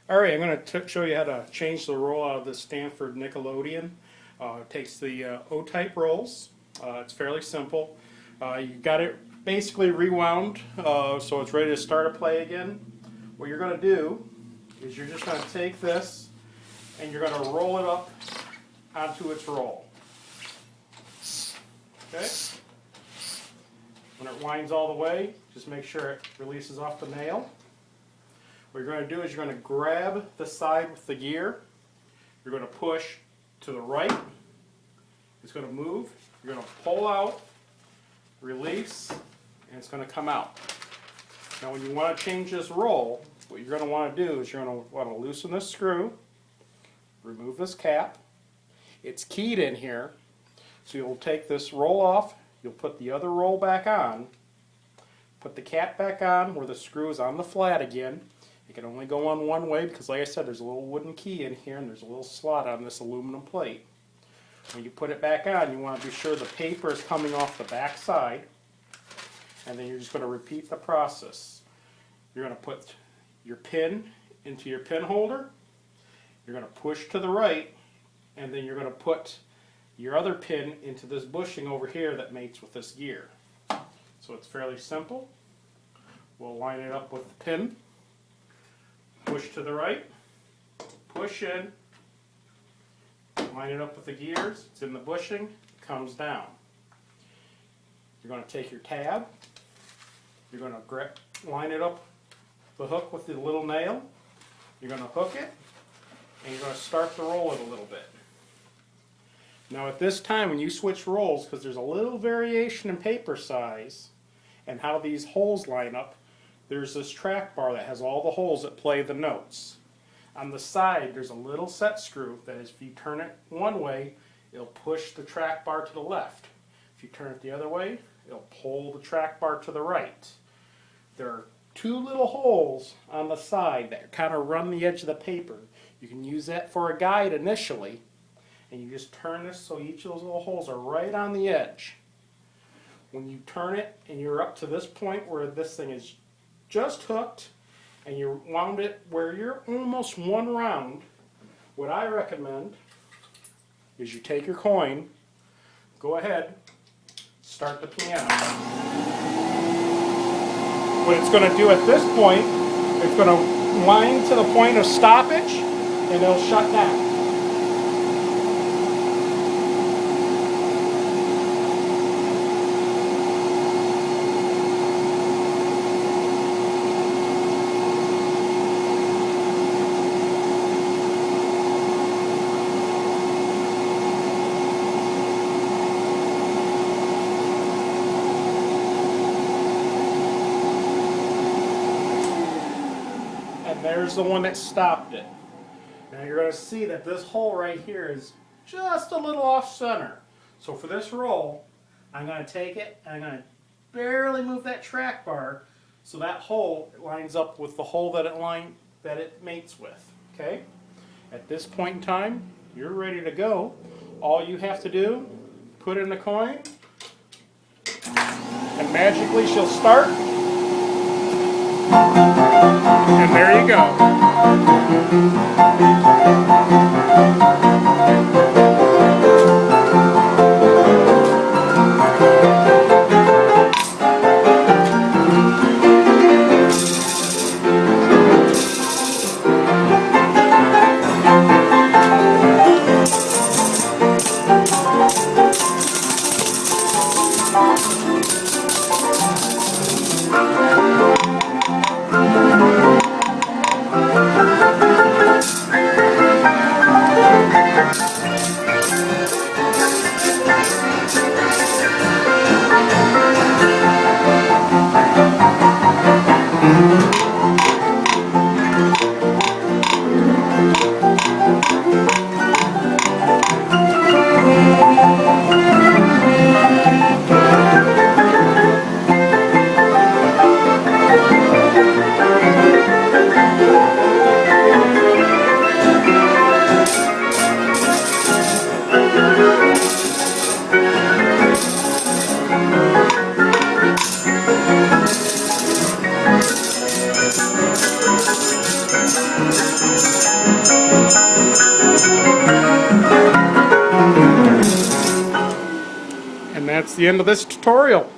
Alright, I'm going to show you how to change the roll out of the Stanford Nickelodeon. It takes the O-type rolls. It's fairly simple. You got it basically rewound, so it's ready to start a play again. What you're going to do is you're just going to take this and you're going to roll it up onto its roll. Okay? When it winds all the way, just make sure it releases off the nail. What you're going to do is you're going to grab the side with the gear. You're going to push to the right. It's going to move. You're going to pull out, release, and it's going to come out. Now when you want to change this roll, what you're going to want to do is you're going to want to loosen this screw, remove this cap. It's keyed in here, so you'll take this roll off, you'll put the other roll back on, put the cap back on where the screw is on the flat again. It can only go on one way because, like I said, there's a little wooden key in here and there's a little slot on this aluminum plate. When you put it back on, you want to be sure the paper is coming off the back side, and then you're just going to repeat the process. You're going to put your pin into your pin holder, you're going to push to the right, and then you're going to put your other pin into this bushing over here that mates with this gear. So it's fairly simple. We'll line it up with the pin. Push to the right, push in, line it up with the gears, it's in the bushing, comes down. You're going to take your tab, you're going to line it up, the hook with the little nail, you're going to hook it, and you're going to start to roll it a little bit. Now at this time when you switch rolls, because there's a little variation in paper size and how these holes line up, there's this track bar that has all the holes that play the notes. On the side there's a little set screw that is, if you turn it one way, it'll push the track bar to the left. If you turn it the other way, it'll pull the track bar to the right. There are two little holes on the side that kind of run the edge of the paper. You can use that for a guide initially, and you just turn this so each of those little holes are right on the edge. When you turn it and you're up to this point where this thing is just hooked and you wound it where you're almost one round, what I recommend is you take your coin, go ahead, start the piano. What it's going to do at this point, it's going to wind to the point of stoppage and it'll shut down. There's the one that stopped it. Now you're going to see that this hole right here is just a little off center. So for this roll, I'm going to take it and I'm going to barely move that track bar so that hole lines up with the hole that it mates with. Okay? At this point in time, you're ready to go. All you have to do, put in the coin, and magically she'll start. And there you go. And that's the end of this tutorial.